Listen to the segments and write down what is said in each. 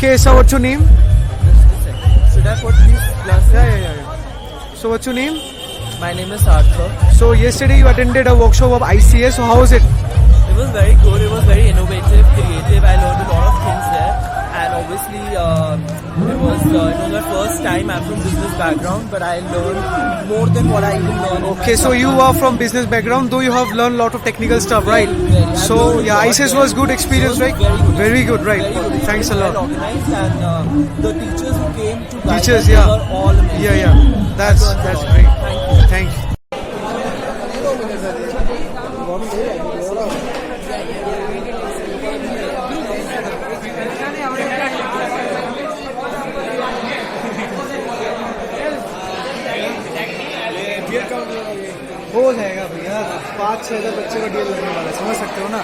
Okay, so what's your name? Should I put these glasses? Yeah. So what's your name? My name is Arthur. So yesterday you attended a workshop of ICSS. So how was it? It was very good. It was very innovative, creative. I learned a lot of things there. And obviously, it was my first time. I'm from business background, but I learned more than what I even learned. Okay, so you are from business background, though you have learned a lot of technical stuff, right? Very. So yeah, ICSS was good experience, right? Very good. Right? Very good. Thanks a lot. Well organized, and the teachers who came to guide us, yeah. they were all amazing. Yeah. That's great. Thank you. हो जाएगा भैया 5-6 बच्चे का deal लगने वाला समझ सकते हो ना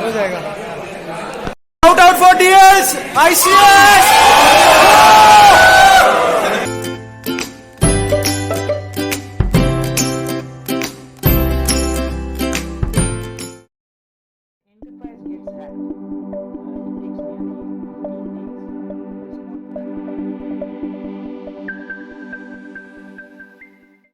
हो जाएगा आउट फॉर डीएस ICSS